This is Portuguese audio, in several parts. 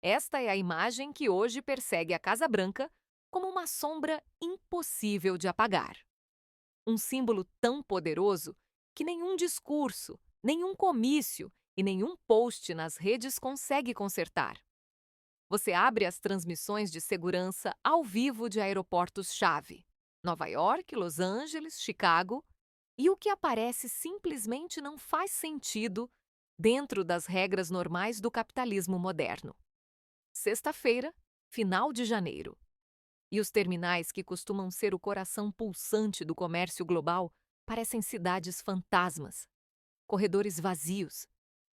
Esta é a imagem que hoje persegue a Casa Branca como uma sombra impossível de apagar. Um símbolo tão poderoso que nenhum discurso, nenhum comício e nenhum post nas redes consegue consertar. Você abre as transmissões de segurança ao vivo de aeroportos-chave, Nova York, Los Angeles, Chicago, e o que aparece simplesmente não faz sentido dentro das regras normais do capitalismo moderno. Sexta-feira, final de janeiro. E os terminais que costumam ser o coração pulsante do comércio global parecem cidades fantasmas, corredores vazios,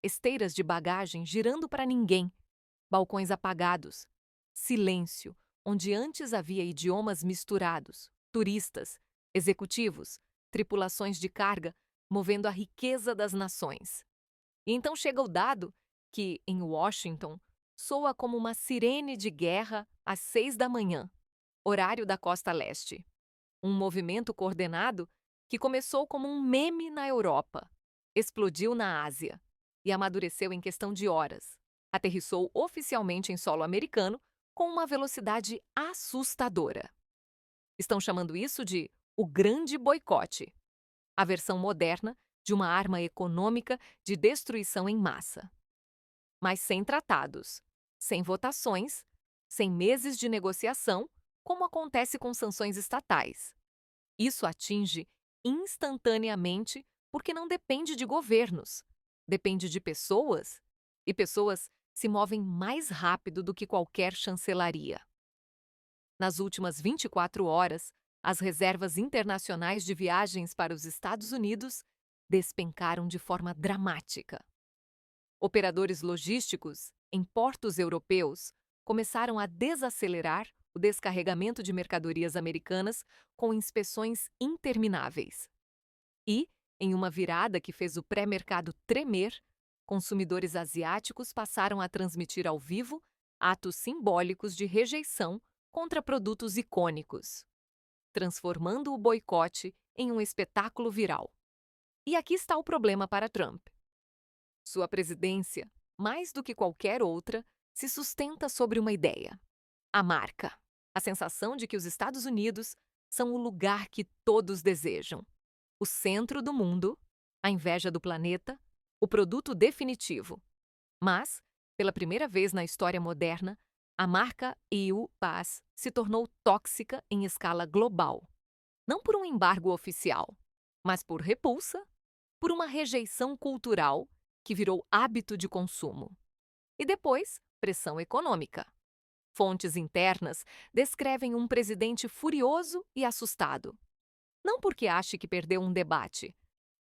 esteiras de bagagem girando para ninguém, balcões apagados, silêncio, onde antes havia idiomas misturados, turistas, executivos, tripulações de carga movendo a riqueza das nações. E então chega o dado que, em Washington, soa como uma sirene de guerra às 6 da manhã, horário da costa leste. Um movimento coordenado que começou como um meme na Europa, explodiu na Ásia e amadureceu em questão de horas. Aterrissou oficialmente em solo americano com uma velocidade assustadora. Estão chamando isso de o Grande Boicote, a versão moderna de uma arma econômica de destruição em massa. Mas sem tratados, sem votações, sem meses de negociação, como acontece com sanções estatais. Isso atinge instantaneamente porque não depende de governos, depende de pessoas, e pessoas se movem mais rápido do que qualquer chancelaria. Nas últimas 24 horas, as reservas internacionais de viagens para os Estados Unidos despencaram de forma dramática. Operadores logísticos em portos europeus começaram a desacelerar o descarregamento de mercadorias americanas com inspeções intermináveis. E, em uma virada que fez o pré-mercado tremer, consumidores asiáticos passaram a transmitir ao vivo atos simbólicos de rejeição contra produtos icônicos, transformando o boicote em um espetáculo viral. E aqui está o problema para Trump. Sua presidência, mais do que qualquer outra, se sustenta sobre uma ideia: a marca, a sensação de que os Estados Unidos são o lugar que todos desejam, o centro do mundo, a inveja do planeta, o produto definitivo. Mas, pela primeira vez na história moderna, a marca EU-Pass se tornou tóxica em escala global. Não por um embargo oficial, mas por repulsa, por uma rejeição cultural que virou hábito de consumo. E depois, pressão econômica. Fontes internas descrevem um presidente furioso e assustado. Não porque ache que perdeu um debate,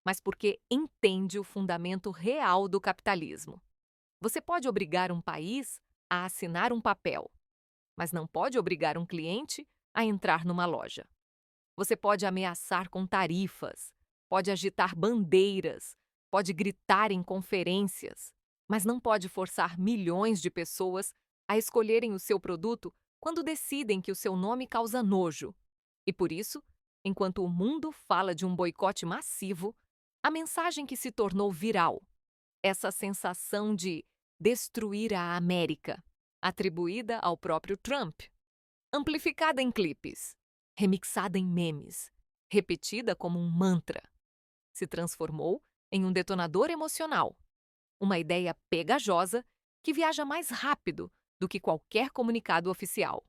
mas porque entende o fundamento real do capitalismo. Você pode obrigar um país a assinar um papel, mas não pode obrigar um cliente a entrar numa loja. Você pode ameaçar com tarifas, pode agitar bandeiras, pode gritar em conferências, mas não pode forçar milhões de pessoas a escolherem o seu produto quando decidem que o seu nome causa nojo. E por isso, enquanto o mundo fala de um boicote massivo, a mensagem que se tornou viral, essa sensação de destruir a América, atribuída ao próprio Trump, amplificada em clipes, remixada em memes, repetida como um mantra, se transformou em um detonador emocional, uma ideia pegajosa que viaja mais rápido do que qualquer comunicado oficial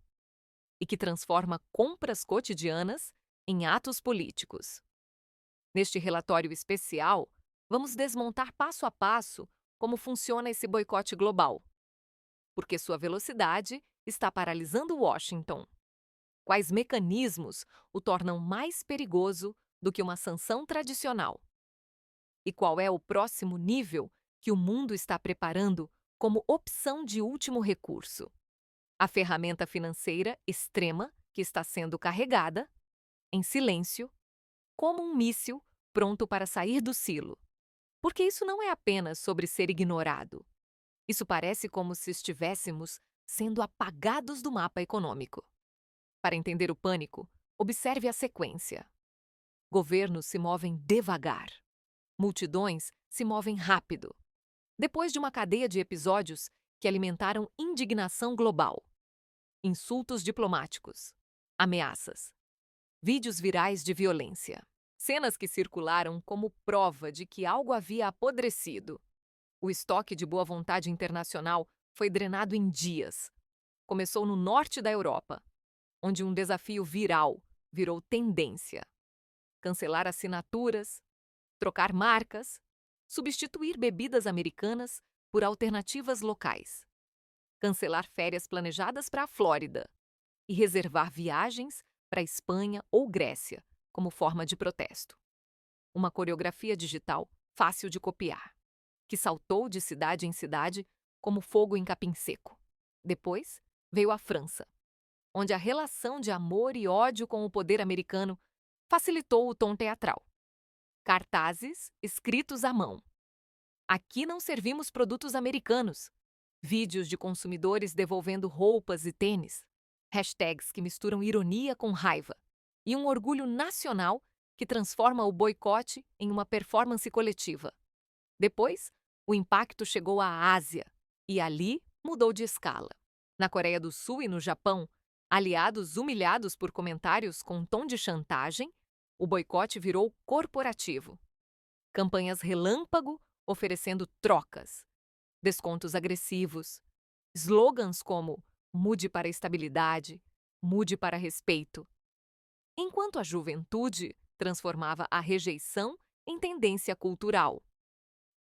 e que transforma compras cotidianas em atos políticos. Neste relatório especial, vamos desmontar passo a passo como funciona esse boicote global, porque sua velocidade está paralisando Washington. Quais mecanismos o tornam mais perigoso do que uma sanção tradicional? E qual é o próximo nível que o mundo está preparando como opção de último recurso? A ferramenta financeira extrema que está sendo carregada, em silêncio, como um míssil pronto para sair do silo. Porque isso não é apenas sobre ser ignorado. Isso parece como se estivéssemos sendo apagados do mapa econômico. Para entender o pânico, observe a sequência. Governos se movem devagar. Multidões se movem rápido. Depois de uma cadeia de episódios que alimentaram indignação global. Insultos diplomáticos, ameaças, vídeos virais de violência. Cenas que circularam como prova de que algo havia apodrecido. O estoque de boa vontade internacional foi drenado em dias. Começou no norte da Europa, onde um desafio viral virou tendência. Cancelar assinaturas, trocar marcas, substituir bebidas americanas por alternativas locais. Cancelar férias planejadas para a Flórida e reservar viagens para a Espanha ou Grécia como forma de protesto. Uma coreografia digital fácil de copiar, que saltou de cidade em cidade como fogo em capim seco. Depois veio a França, onde a relação de amor e ódio com o poder americano facilitou o tom teatral. Cartazes escritos à mão. Aqui não servimos produtos americanos. Vídeos de consumidores devolvendo roupas e tênis. Hashtags que misturam ironia com raiva. E um orgulho nacional que transforma o boicote em uma performance coletiva. Depois, o impacto chegou à Ásia e ali mudou de escala. Na Coreia do Sul e no Japão, aliados humilhados por comentários com tom de chantagem, o boicote virou corporativo. Campanhas relâmpago oferecendo trocas, descontos agressivos, slogans como "mude para estabilidade", "mude para respeito", enquanto a juventude transformava a rejeição em tendência cultural.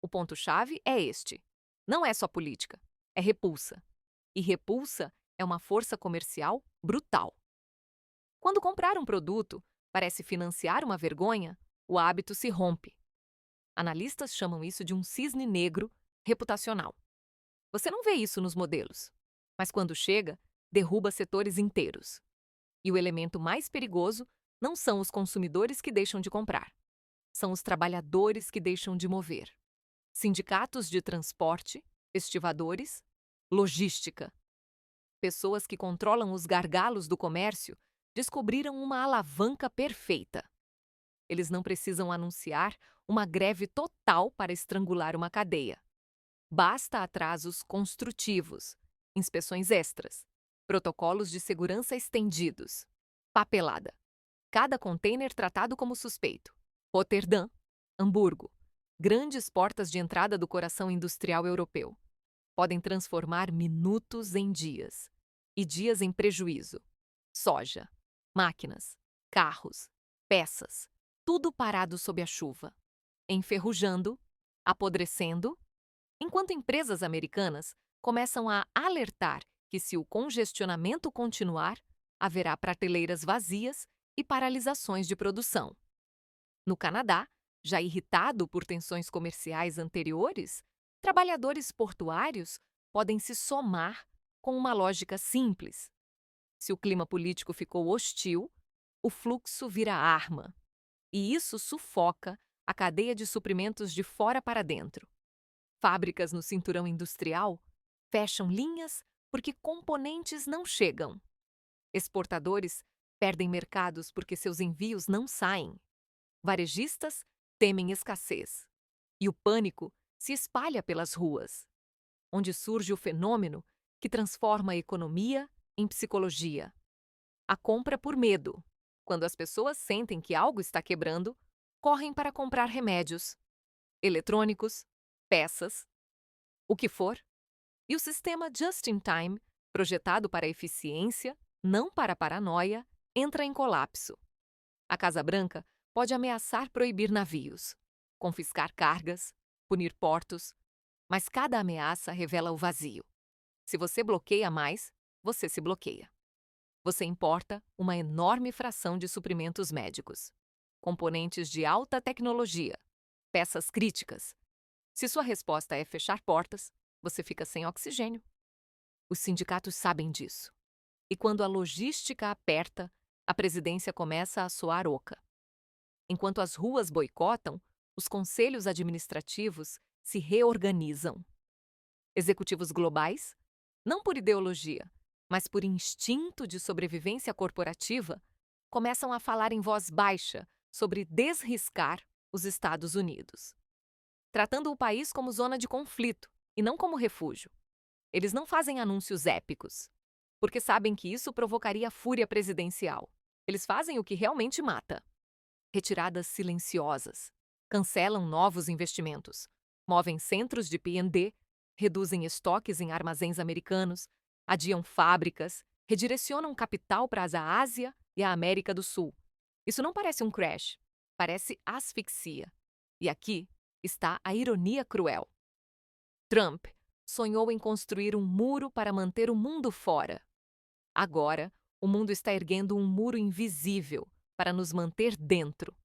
O ponto-chave é este. Não é só política, é repulsa. E repulsa é uma força comercial brutal. Quando comprar um produto parece financiar uma vergonha, o hábito se rompe. Analistas chamam isso de um cisne negro reputacional. Você não vê isso nos modelos, mas quando chega, derruba setores inteiros. E o elemento mais perigoso não são os consumidores que deixam de comprar, são os trabalhadores que deixam de mover. Sindicatos de transporte, estivadores, logística. Pessoas que controlam os gargalos do comércio descobriram uma alavanca perfeita. Eles não precisam anunciar uma greve total para estrangular uma cadeia. Basta atrasos construtivos, inspeções extras, protocolos de segurança estendidos, papelada. Cada container tratado como suspeito. Roterdã, Hamburgo, grandes portas de entrada do coração industrial europeu, podem transformar minutos em dias e dias em prejuízo. Soja, máquinas, carros, peças, tudo parado sob a chuva, enferrujando, apodrecendo, enquanto empresas americanas começam a alertar que, se o congestionamento continuar, haverá prateleiras vazias e paralisações de produção. No Canadá, já irritado por tensões comerciais anteriores, trabalhadores portuários podem se somar com uma lógica simples. Se o clima político ficou hostil, o fluxo vira arma. E isso sufoca a cadeia de suprimentos de fora para dentro. Fábricas no cinturão industrial fecham linhas porque componentes não chegam. Exportadores perdem mercados porque seus envios não saem. Varejistas temem escassez. E o pânico se espalha pelas ruas, onde surge o fenômeno que transforma a economia em psicologia. A compra por medo. Quando as pessoas sentem que algo está quebrando, correm para comprar remédios, eletrônicos, peças, o que for. E o sistema Just-in-Time, projetado para a eficiência, não para a paranoia, entra em colapso. A Casa Branca pode ameaçar proibir navios, confiscar cargas, punir portos, mas cada ameaça revela o vazio. Se você bloqueia mais, você se bloqueia. Você importa uma enorme fração de suprimentos médicos, componentes de alta tecnologia, peças críticas. Se sua resposta é fechar portas, você fica sem oxigênio. Os sindicatos sabem disso. E quando a logística aperta, a presidência começa a soar oca. Enquanto as ruas boicotam, os conselhos administrativos se reorganizam. Executivos globais, não por ideologia, mas por instinto de sobrevivência corporativa, começam a falar em voz baixa sobre desriscar os Estados Unidos, tratando o país como zona de conflito e não como refúgio. Eles não fazem anúncios épicos, porque sabem que isso provocaria a fúria presidencial. Eles fazem o que realmente mata: retiradas silenciosas, cancelam novos investimentos, movem centros de P&D, reduzem estoques em armazéns americanos, adiam fábricas, redirecionam capital para a Ásia e a América do Sul. Isso não parece um crash, parece asfixia. E aqui está a ironia cruel. Trump sonhou em construir um muro para manter o mundo fora. Agora, o mundo está erguendo um muro invisível para nos manter dentro.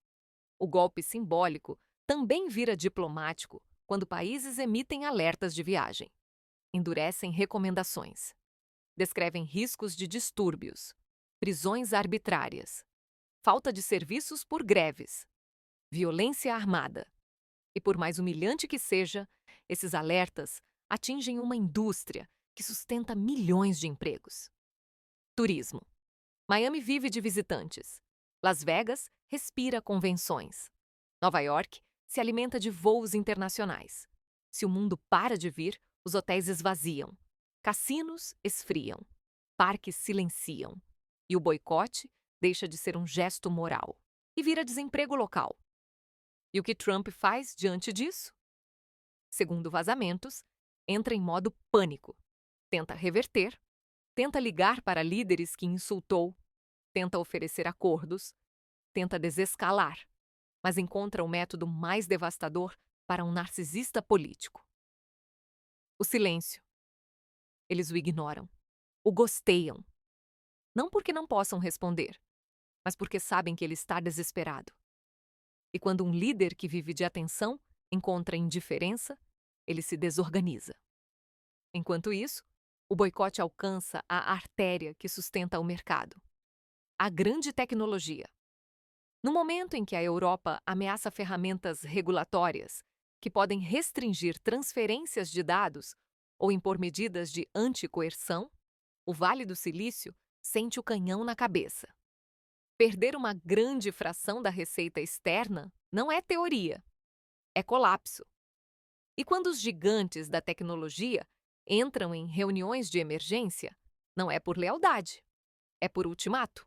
O golpe simbólico também vira diplomático quando países emitem alertas de viagem, endurecem recomendações, descrevem riscos de distúrbios, prisões arbitrárias, falta de serviços por greves, violência armada. E por mais humilhante que seja, esses alertas atingem uma indústria que sustenta milhões de empregos. Turismo. Miami vive de visitantes. Las Vegas respira convenções. Nova York se alimenta de voos internacionais. Se o mundo para de vir, os hotéis esvaziam. Cassinos esfriam. Parques silenciam. E o boicote deixa de ser um gesto moral e vira desemprego local. E o que Trump faz diante disso? Segundo vazamentos, entra em modo pânico. Tenta reverter, tenta ligar para líderes que insultou, tenta oferecer acordos, tenta desescalar, mas encontra o método mais devastador para um narcisista político: o silêncio. Eles o ignoram, o gosteiam. Não porque não possam responder, mas porque sabem que ele está desesperado. E quando um líder que vive de atenção encontra indiferença, ele se desorganiza. Enquanto isso, o boicote alcança a artéria que sustenta o mercado: a grande tecnologia. No momento em que a Europa ameaça ferramentas regulatórias que podem restringir transferências de dados ou impor medidas de anticoerção, o Vale do Silício sente o canhão na cabeça. Perder uma grande fração da receita externa não é teoria, é colapso. E quando os gigantes da tecnologia entram em reuniões de emergência, não é por lealdade, é por ultimato.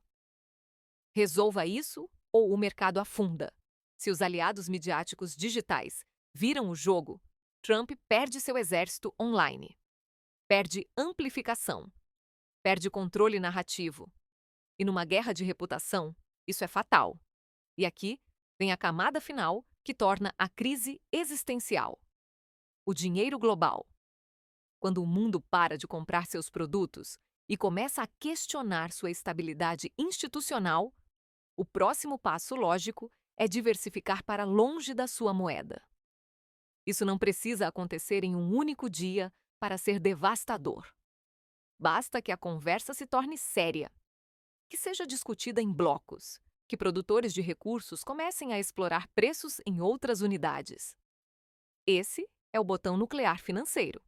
Resolva isso ou o mercado afunda. Se os aliados midiáticos digitais viram o jogo, Trump perde seu exército online. Perde amplificação. Perde controle narrativo. E numa guerra de reputação, isso é fatal. E aqui vem a camada final que torna a crise existencial: o dinheiro global. Quando o mundo para de comprar seus produtos e começa a questionar sua estabilidade institucional, o próximo passo lógico é diversificar para longe da sua moeda. Isso não precisa acontecer em um único dia para ser devastador. Basta que a conversa se torne séria, que seja discutida em blocos, que produtores de recursos comecem a explorar preços em outras unidades. Esse é o botão nuclear financeiro.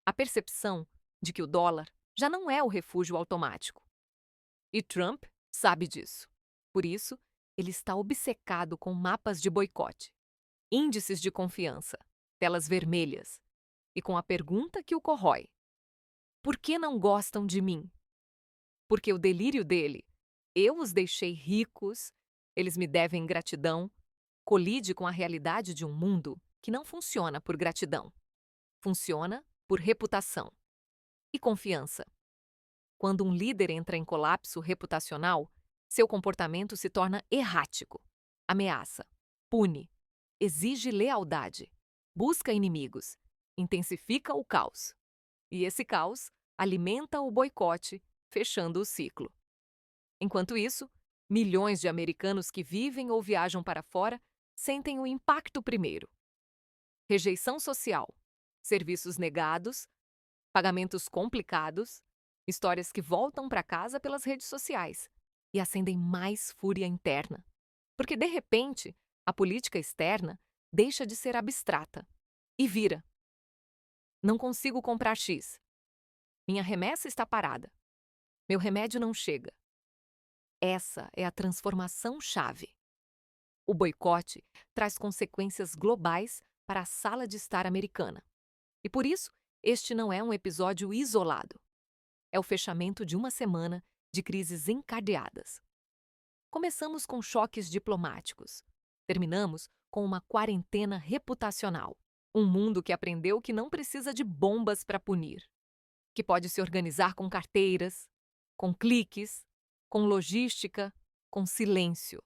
A percepção de que o dólar já não é o refúgio automático. E Trump sabe disso. Por isso, ele está obcecado com mapas de boicote, índices de confiança, telas vermelhas e com a pergunta que o corrói: por que não gostam de mim? Porque o delírio dele, eu os deixei ricos, eles me devem gratidão, colide com a realidade de um mundo que não funciona por gratidão. Funciona por reputação. E confiança. Quando um líder entra em colapso reputacional, seu comportamento se torna errático, ameaça, pune, exige lealdade, busca inimigos, intensifica o caos. E esse caos alimenta o boicote, fechando o ciclo. Enquanto isso, milhões de americanos que vivem ou viajam para fora sentem o impacto primeiro: rejeição social, serviços negados, pagamentos complicados, histórias que voltam para casa pelas redes sociais e acendem mais fúria interna. Porque, de repente, a política externa deixa de ser abstrata e vira: não consigo comprar X. Minha remessa está parada. Meu remédio não chega. Essa é a transformação-chave. O boicote traz consequências globais para a sala de estar americana. E por isso, este não é um episódio isolado. É o fechamento de uma semana de crises encadeadas. Começamos com choques diplomáticos. Terminamos com uma quarentena reputacional. Um mundo que aprendeu que não precisa de bombas para punir, que pode se organizar com carteiras, com cliques, com logística, com silêncio.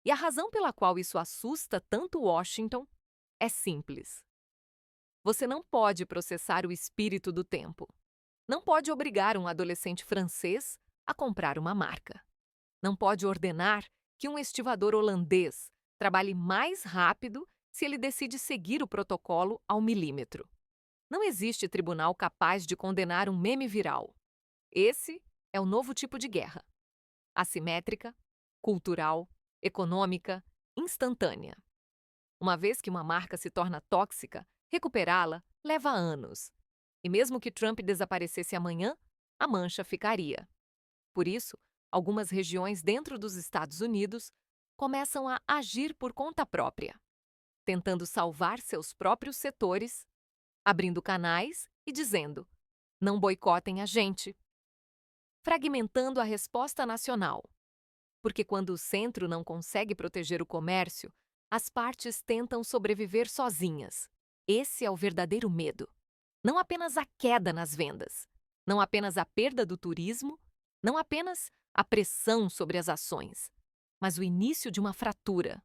E a razão pela qual isso assusta tanto Washington é simples. Você não pode processar o espírito do tempo. Não pode obrigar um adolescente francês a comprar uma marca. Não pode ordenar que um estivador holandês trabalhe mais rápido se ele decide seguir o protocolo ao milímetro. Não existe tribunal capaz de condenar um meme viral. Esse é o novo tipo de guerra. Assimétrica, cultural, econômica, instantânea. Uma vez que uma marca se torna tóxica, recuperá-la leva anos. E mesmo que Trump desaparecesse amanhã, a mancha ficaria. Por isso, algumas regiões dentro dos Estados Unidos começam a agir por conta própria, tentando salvar seus próprios setores, abrindo canais e dizendo: não boicotem a gente. Fragmentando a resposta nacional. Porque quando o centro não consegue proteger o comércio, as partes tentam sobreviver sozinhas. Esse é o verdadeiro medo. Não apenas a queda nas vendas, não apenas a perda do turismo, não apenas a pressão sobre as ações, mas o início de uma fratura.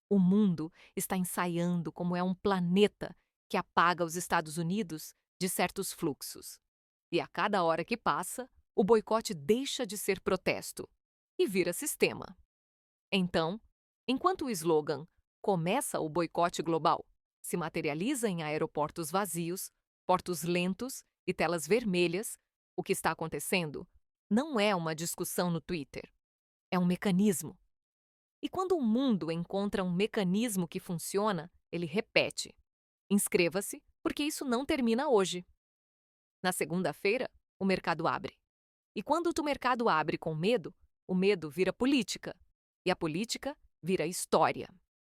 O mundo está ensaiando como é um planeta que apaga os Estados Unidos de certos fluxos. E a cada hora que passa, o boicote deixa de ser protesto e vira sistema. Então, enquanto o slogan "Começa o boicote global" se materializa em aeroportos vazios, portos lentos e telas vermelhas, o que está acontecendo não é uma discussão no Twitter. É um mecanismo. E quando o mundo encontra um mecanismo que funciona, ele repete. Inscreva-se, porque isso não termina hoje. Na segunda-feira, o mercado abre. E quando o mercado abre com medo, o medo vira política. E a política vira história.